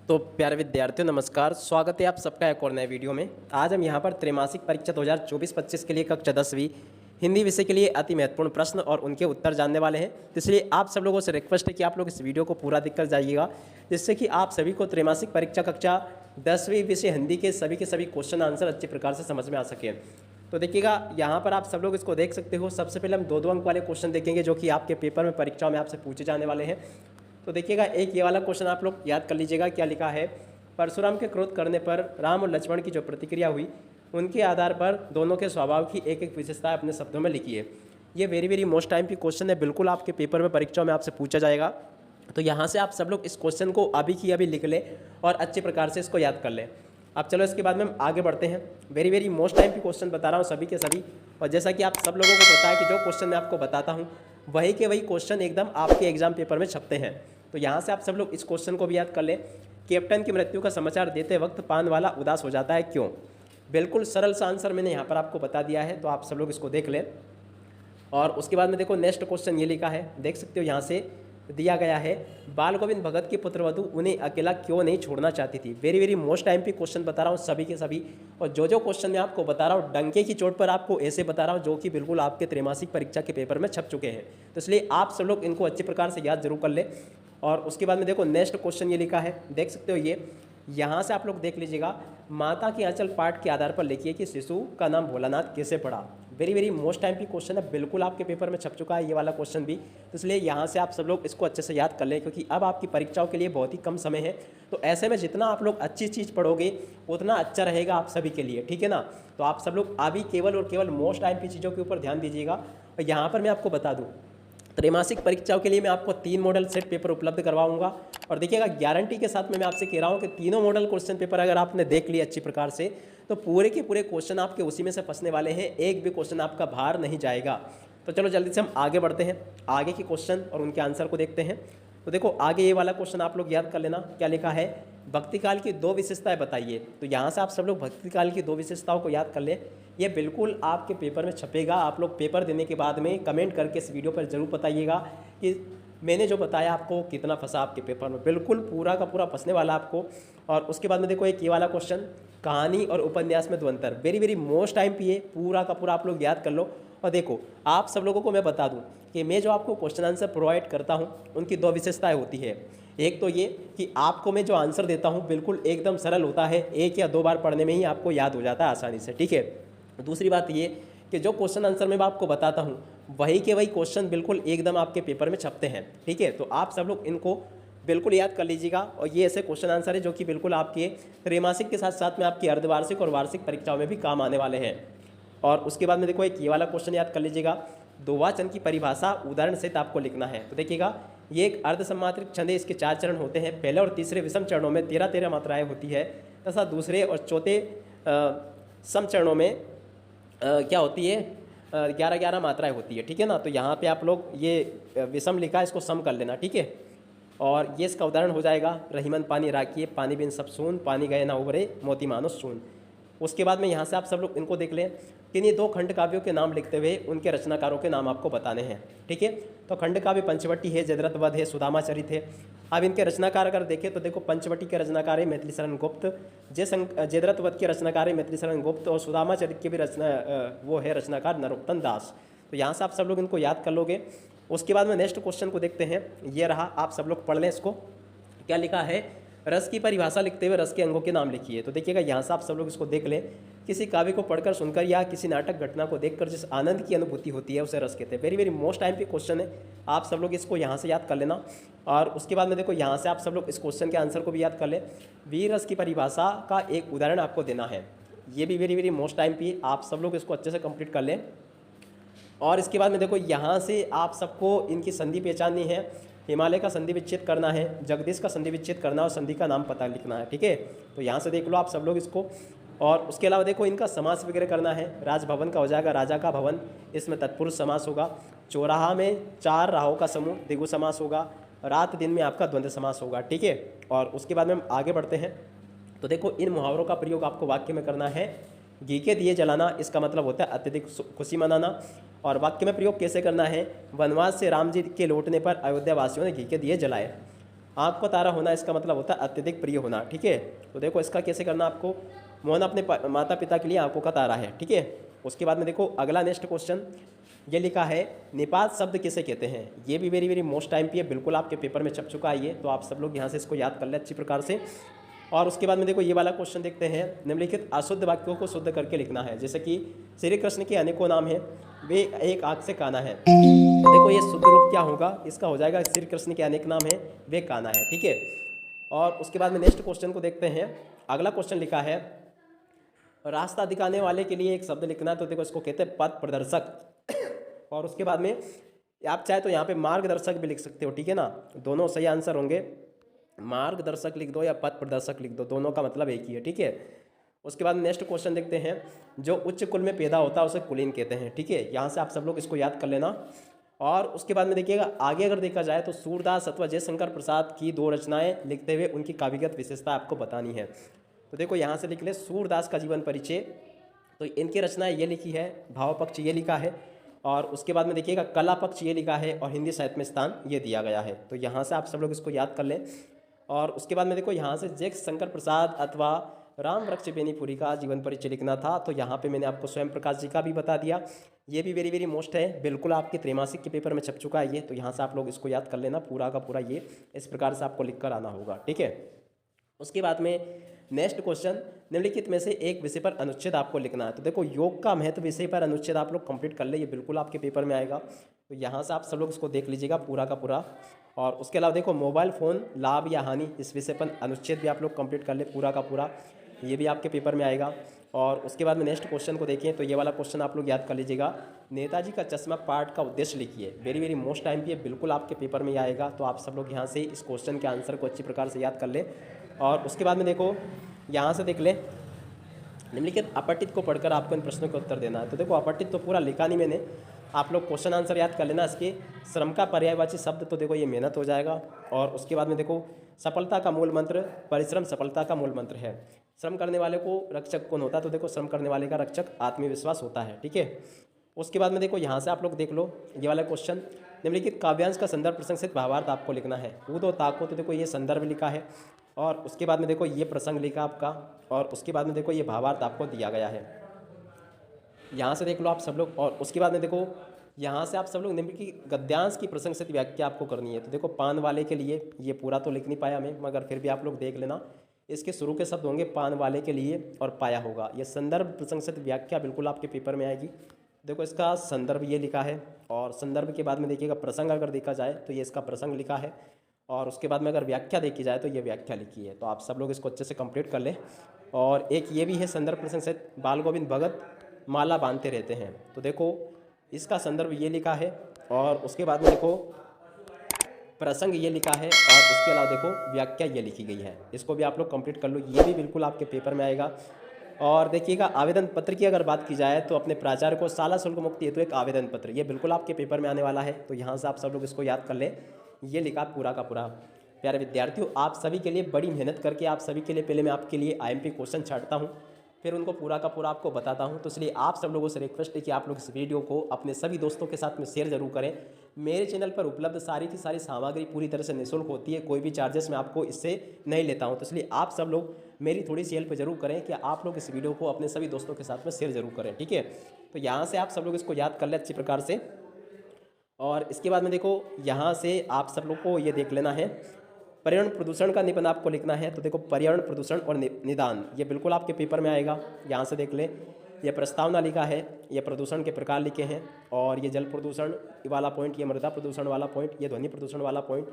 तो प्यारे विद्यार्थियों नमस्कार, स्वागत है आप सबका एक और नए वीडियो में। आज हम यहाँ पर त्रैमासिक परीक्षा 2024-25 के लिए कक्षा 10वीं हिंदी विषय के लिए अति महत्वपूर्ण प्रश्न और उनके उत्तर जानने वाले हैं। तो इसलिए आप सब लोगों से रिक्वेस्ट है कि आप लोग इस वीडियो को पूरा देखकर जाइएगा, जिससे कि आप सभी को त्रैमासिक परीक्षा कक्षा 10वीं विषय हिंदी के सभी क्वेश्चन आंसर अच्छे प्रकार से समझ में आ सके। तो देखिएगा, यहाँ पर आप सब लोग इसको देख सकते हो। सबसे पहले हम दो अंक वाले क्वेश्चन देखेंगे जो कि आपके पेपर में परीक्षाओं में आपसे पूछे जाने वाले हैं। तो देखिएगा, एक ये वाला क्वेश्चन आप लोग याद कर लीजिएगा। क्या लिखा है? परशुराम के क्रोध करने पर राम और लक्ष्मण की जो प्रतिक्रिया हुई, उनके आधार पर दोनों के स्वभाव की एक एक विशेषता अपने शब्दों में लिखी है। ये वेरी मोस्ट टाइम की क्वेश्चन है, बिल्कुल आपके पेपर में परीक्षाओं में आपसे पूछा जाएगा। तो यहाँ से आप सब लोग इस क्वेश्चन को अभी की अभी लिख लें और अच्छे प्रकार से इसको याद कर लें। अब चलो इसके बाद में हम आगे बढ़ते हैं। वेरी मोस्ट टाइम की क्वेश्चन बता रहा हूँ सभी के सभी, और जैसा कि आप सब लोगों को पता है कि जो क्वेश्चन मैं आपको बताता हूँ वही के वही क्वेश्चन एकदम आपके एग्जाम पेपर में छपते हैं। तो यहाँ से आप सब लोग इस क्वेश्चन को भी याद कर लें। कैप्टन की मृत्यु का समाचार देते वक्त पान वाला उदास हो जाता है, क्यों? बिल्कुल सरल सा आंसर मैंने यहाँ पर आपको बता दिया है, तो आप सब लोग इसको देख लें। और उसके बाद में देखो नेक्स्ट क्वेश्चन ये लिखा है, देख सकते हो यहाँ से दिया गया है, बाल गोविंद भगत की पुत्रवधू उन्हें अकेला क्यों नहीं छोड़ना चाहती थी। वेरी मोस्ट टाइम पे क्वेश्चन बता रहा हूँ सभी के सभी, और जो क्वेश्चन मैं आपको बता रहा हूँ डंके की चोट पर आपको ऐसे बता रहा हूँ जो कि बिल्कुल आपके त्रैमासिक परीक्षा के पेपर में छप चुके हैं। तो इसलिए आप सब लोग इनको अच्छे प्रकार से याद जरूर कर ले। और उसके बाद में देखो नेक्स्ट क्वेश्चन ये लिखा है, देख सकते हो ये, यहाँ से आप लोग देख लीजिएगा, माता के आंचल पाठ के आधार पर लिखिए कि शिशु का नाम भोलानाथ कैसे पड़ा। वेरी मोस्ट टाइम की क्वेश्चन है, बिल्कुल आपके पेपर में छप चुका है ये वाला क्वेश्चन भी। तो इसलिए यहाँ से आप सब लोग इसको अच्छे से याद कर लें, क्योंकि अब आपकी परीक्षाओं के लिए बहुत ही कम समय है। तो ऐसे में जितना आप लोग अच्छी चीज़ पढ़ोगे उतना अच्छा रहेगा आप सभी के लिए, ठीक है ना। तो आप सब लोग अभी केवल और केवल मोस्ट टाइम की चीज़ों के ऊपर ध्यान दीजिएगा। और यहाँ पर मैं आपको बता दूँ, त्रैमासिक परीक्षाओं के लिए मैं आपको 3 मॉडल सेट पेपर उपलब्ध करवाऊंगा। और देखिएगा, गारंटी के साथ में मैं आपसे कह रहा हूं कि तीनों मॉडल क्वेश्चन पेपर अगर आपने देख लिए अच्छी प्रकार से, तो पूरे के पूरे क्वेश्चन आपके उसी में से फंसने वाले हैं, एक भी क्वेश्चन आपका बाहर नहीं जाएगा। तो चलो जल्दी से हम आगे बढ़ते हैं, आगे के क्वेश्चन और उनके आंसर को देखते हैं। तो देखो आगे ये वाला क्वेश्चन आप लोग याद कर लेना। क्या लिखा है? भक्ति काल की 2 विशेषताएं बताइए। तो यहाँ से आप सब लोग भक्ति काल की 2 विशेषताओं को याद कर ले। ये बिल्कुल आपके पेपर में छपेगा। आप लोग पेपर देने के बाद में कमेंट करके इस वीडियो पर जरूर बताइएगा कि मैंने जो बताया आपको कितना फंसा आपके पेपर में। बिल्कुल पूरा का पूरा फंसने वाला आपको। और उसके बाद में देखो एक ये वाला क्वेश्चन, कहानी और उपन्यास में द्वंद्व। वेरी मोस्ट टाइम पे ये पूरा का पूरा आप लोग याद कर लो। और देखो आप सब लोगों को मैं बता दूं कि मैं जो आपको क्वेश्चन आंसर प्रोवाइड करता हूं उनकी 2 विशेषताएं होती है। एक तो ये कि आपको मैं जो आंसर देता हूं बिल्कुल एकदम सरल होता है, 1 या 2 बार पढ़ने में ही आपको याद हो जाता है आसानी से, ठीक है। दूसरी बात ये कि जो क्वेश्चन आंसर मैं आपको बताता हूँ वही के वही क्वेश्चन बिल्कुल एकदम आपके पेपर में छपते हैं, ठीक है। तो आप सब लोग इनको बिल्कुल याद कर लीजिएगा। और ये ऐसे क्वेश्चन आंसर है जो कि बिल्कुल आपके त्रैमासिक के साथ साथ में आपकी अर्धवार्षिक और वार्षिक परीक्षाओं में भी काम आने वाले हैं। और उसके बाद में देखो एक ये वाला क्वेश्चन याद कर लीजिएगा, दोवाचन की परिभाषा उदाहरण सहित आपको लिखना है। तो देखिएगा, ये एक अर्धसमात्रिक छंद है, इसके 4 चरण होते हैं। पहले और तीसरे विषम चरणों में 13 मात्राएं होती है, तथा दूसरे और चौथे सम चरणों में क्या होती है, 11 मात्राएं होती है, ठीक है ना। तो यहाँ पे आप लोग ये विषम लिखा है, इसको सम कर लेना, ठीक है। और ये इसका उदाहरण हो जाएगा, रहीमन पानी राखिए, पानी बिन सब सून, पानी गए ना उबरे, मोती मानो सून। उसके बाद में यहाँ से आप सब लोग इनको देख लें कि ये 2 खंड काव्यों के नाम लिखते हुए उनके रचनाकारों के नाम आपको बताने हैं, ठीक है। तो खंड काव्य पंचवटी है, जयद्रथ वध है, सुदामा चरित है। अब इनके रचनाकार अगर देखें तो देखो, पंचवटी के रचनाकार है मैथिली शरण गुप्त, जयद्रथ वध के रचनाकार है मैथिली शरण गुप्त, और सुदामा चरित के भी वो है रचनाकार नरोत्तम दास। तो यहाँ से आप सब लोग इनको याद कर लोगे। उसके बाद में नेक्स्ट क्वेश्चन को देखते हैं, ये रहा, आप सब लोग पढ़ लें इसको। क्या लिखा है? रस की परिभाषा लिखते हुए रस के अंगों के नाम लिखिए। तो देखिएगा, यहाँ से आप सब लोग इसको देख लें, किसी काव्य को पढ़कर सुनकर या किसी नाटक घटना को देखकर जिस आनंद की अनुभूति होती है उसे रस कहते हैं। वेरी मोस्ट टाइम पे क्वेश्चन है, आप सब लोग इसको यहाँ से याद कर लेना। और उसके बाद में देखो यहाँ से आप सब लोग इस क्वेश्चन के आंसर को भी याद कर लें। वीर रस की परिभाषा का एक उदाहरण आपको देना है, ये भी वेरी मोस्ट टाइम पे आप सब लोग इसको अच्छे से कंप्लीट कर लें। और इसके बाद में देखो यहाँ से आप सबको इनकी संधि पहचाननी है। हिमालय का संधि विच्छेद करना है, जगदीश का संधि विच्छेद करना और संधि का नाम पता लिखना है, ठीक है। तो यहाँ से देख लो आप सब लोग इसको। और उसके अलावा देखो इनका समास वगैरह करना है। राजभवन का हो जाएगा राजा का भवन, इसमें तत्पुरुष समास होगा। चौराहा में 4 राहों का समूह द्विगु समास होगा। रात दिन में आपका द्वंद्व समास होगा, ठीक है। और उसके बाद में हम आगे बढ़ते हैं। तो देखो इन मुहावरों का प्रयोग आपको वाक्य में करना है। घी के दिए जलाना, इसका मतलब होता है अत्यधिक खुशी मनाना। और वाक्य में प्रयोग कैसे करना है? वनवास से राम जी के लौटने पर अयोध्या वासियों ने घी के दिए जलाए। आँख का तारा होना इसका मतलब होता है अत्यधिक प्रिय होना। ठीक है, तो देखो इसका कैसे करना आपको। मोहन अपने माता पिता के लिए आंखों का तारा है। ठीक है, उसके बाद में देखो अगला नेक्स्ट क्वेश्चन ये लिखा है निपात शब्द किसे कहते हैं। ये भी वेरी वेरी मोस्ट टाइम पे है, बिल्कुल आपके पेपर में छप चुका है ये, तो आप सब लोग यहाँ से इसको याद कर ले अच्छी प्रकार से। और उसके बाद में देखो ये वाला क्वेश्चन देखते हैं, निम्नलिखित अशुद्ध वाक्यों को शुद्ध करके लिखना है। जैसे कि श्री कृष्ण के अनेकों नाम हैं, वे एक आँख से काना है। तो देखो ये शुद्ध रूप क्या होगा, इसका हो जाएगा श्री कृष्ण के अनेक नाम हैं, वे काना है। ठीक है, और उसके बाद में नेक्स्ट क्वेश्चन को देखते हैं। अगला क्वेश्चन लिखा है रास्ता दिखाने वाले के लिए एक शब्द लिखना है, तो देखो इसको कहते हैं पथ प्रदर्शक। और उसके बाद में आप चाहे तो यहाँ पे मार्गदर्शक भी लिख सकते हो। ठीक है ना, दोनों सही आंसर होंगे, मार्गदर्शक लिख दो या पथ प्रदर्शक लिख दो, दोनों का मतलब एक ही है। ठीक है, उसके बाद नेक्स्ट क्वेश्चन देखते हैं, जो उच्च कुल में पैदा होता है उसे कुलीन कहते हैं। ठीक है, यहाँ से आप सब लोग इसको याद कर लेना। और उसके बाद में देखिएगा आगे अगर देखा जाए तो सूरदास अथवा जयशंकर प्रसाद की 2 रचनाएं लिखते हुए उनकी काव्यगत विशेषता आपको बतानी है। तो देखो यहाँ से लिख ले सूरदास का जीवन परिचय, तो इनकी रचनाएं ये लिखी है, भाव पक्ष ये लिखा है, और उसके बाद में देखिएगा कला पक्ष ये लिखा है, और हिंदी साहित्य में स्थान ये दिया गया है। तो यहाँ से आप सब लोग इसको याद कर लें। और उसके बाद में देखो यहाँ से जयशंकर प्रसाद अथवा राम वृक्ष बेनीपुरी का जीवन परिचय लिखना था, तो यहाँ पे मैंने आपको स्वयं प्रकाश जी का भी बता दिया। ये भी वेरी वेरी मोस्ट है, बिल्कुल आपके त्रैमासिक के पेपर में छप चुका है ये, तो यहाँ से आप लोग इसको याद कर लेना पूरा का पूरा, ये इस प्रकार से आपको लिख कर आना होगा। ठीक है, उसके बाद में नेक्स्ट क्वेश्चन, निम्नलिखित में से एक विषय पर अनुच्छेद आपको लिखना है। तो देखो योग का महत्व विषय पर अनुच्छेद आप लोग कंप्लीट कर ले, ये बिल्कुल आपके पेपर में आएगा, तो यहाँ से आप सब लोग इसको देख लीजिएगा पूरा का पूरा। और उसके अलावा देखो मोबाइल फ़ोन लाभ या हानि, इस विषय पर अनुच्छेद भी आप लोग कंप्लीट कर ले पूरा का पूरा, ये भी आपके पेपर में आएगा। और उसके बाद में नेक्स्ट क्वेश्चन को देखें, तो ये वाला क्वेश्चन आप लोग याद कर लीजिएगा, नेताजी का चश्मा पाठ का उद्देश्य लिखिए। वेरी वेरी मोस्ट टाइम पे बिल्कुल आपके पेपर में आएगा, तो आप सब लोग यहाँ से इस क्वेश्चन के आंसर को अच्छी प्रकार से याद कर ले। और उसके बाद में देखो यहाँ से देख ले, निम्नलिखित अपठित को पढ़कर आपको इन प्रश्नों का उत्तर देना है। तो देखो अपठित तो पूरा लिखा नहीं मैंने, आप लोग क्वेश्चन आंसर याद कर लेना इसके। श्रम का पर्यायवाची शब्द, तो देखो ये मेहनत हो जाएगा। और उसके बाद में देखो सफलता का मूल मंत्र, परिश्रम सफलता का मूल मंत्र है। श्रम करने वाले को रक्षक कौन होता है, तो देखो श्रम करने वाले का रक्षक आत्मविश्वास होता है। ठीक है, उसके बाद में देखो यहाँ से आप लोग देख लो ये वाला क्वेश्चन, निम्नलिखित काव्यांश का संदर्भ प्रसंग से भावार्थ आपको लिखना है। कूदो ताको, तो देखो ये संदर्भ लिखा है, और उसके बाद में देखो ये प्रसंग लिखा आपका, और उसके बाद में देखो ये भावार्थ आपको दिया गया है, यहाँ से देख लो आप सब लोग। और उसके बाद में देखो यहाँ से आप सब लोग निम्न की गद्यांश की प्रसंग व्याख्या आपको करनी है। तो देखो पान वाले के लिए, ये पूरा तो लिख नहीं पाया मैं, मगर फिर भी आप लोग देख लेना, इसके शुरू के शब्द होंगे पान वाले के लिए और पाया होगा। ये संदर्भ प्रसंग व्याख्या बिल्कुल आपके पेपर में आएगी। देखो इसका संदर्भ ये लिखा है, और संदर्भ के बाद में देखिएगा प्रसंग अगर देखा जाए तो ये इसका प्रसंग लिखा है, और उसके बाद में अगर व्याख्या देखी जाए तो ये व्याख्या लिखी है। तो आप सब लोग इसको अच्छे से कंप्लीट कर लें। और एक ये भी है संदर्भ प्रसंग से, बाल गोविंद भगत माला बांधते रहते हैं, तो देखो इसका संदर्भ ये लिखा है, और उसके बाद में देखो प्रसंग ये लिखा है, और उसके अलावा देखो व्याख्या ये लिखी गई है। इसको भी आप लोग कंप्लीट कर लो, ये भी बिल्कुल आपके पेपर में आएगा। और देखिएगा आवेदन पत्र की अगर बात की जाए तो अपने प्राचार्य को शाला शुल्क मुक्ति हेतु एक आवेदन पत्र, ये बिल्कुल आपके पेपर में आने वाला है, तो यहाँ से आप सब लोग इसको याद कर लें। ये लिखा पूरा का पूरा। प्यारे विद्यार्थियों, आप सभी के लिए बड़ी मेहनत करके आप सभी के लिए पहले मैं आपके लिए IMP क्वेश्चन छांटता हूँ, फिर उनको पूरा का पूरा आपको बताता हूं। तो इसलिए आप सब लोगों से रिक्वेस्ट है कि आप लोग इस वीडियो को अपने सभी दोस्तों के साथ में शेयर जरूर करें। मेरे चैनल पर उपलब्ध सारी की सारी सामग्री पूरी तरह से निःशुल्क होती है, कोई भी चार्जेस मैं आपको इससे नहीं लेता हूं। तो इसलिए आप सब लोग मेरी थोड़ी सी हेल्प जरूर करें कि आप लोग इस वीडियो को अपने सभी दोस्तों के साथ में शेयर जरूर करें, ठीक है। तो यहाँ से आप सब लोग इसको याद कर लें अच्छी प्रकार से। और इसके बाद में देखो यहाँ से आप सब लोग को ये देख लेना है, पर्यावरण प्रदूषण का निबंध आपको लिखना है। तो देखो पर्यावरण प्रदूषण और निदान, ये बिल्कुल आपके पेपर में आएगा। यहाँ से देख ले, ये प्रस्तावना लिखा है, ये प्रदूषण के प्रकार लिखे हैं, और ये जल प्रदूषण वाला पॉइंट, ये मृदा प्रदूषण वाला पॉइंट, ये ध्वनि प्रदूषण वाला पॉइंट,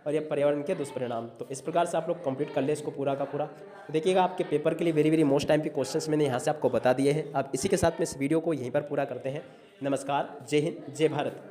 और ये पर्यावरण के दुष्परिणाम। तो इस प्रकार से आप लोग कंप्लीट कर ले इसको पूरा का पूरा। तो देखिएगा आपके पेपर के लिए वेरी वेरी मोस्ट टाइम के क्वेश्चंस मैंने यहाँ से आपको बता दिए हैं। अब इसी के साथ में इस वीडियो को यहीं पर पूरा करते हैं। नमस्कार, जय हिंद, जय भारत।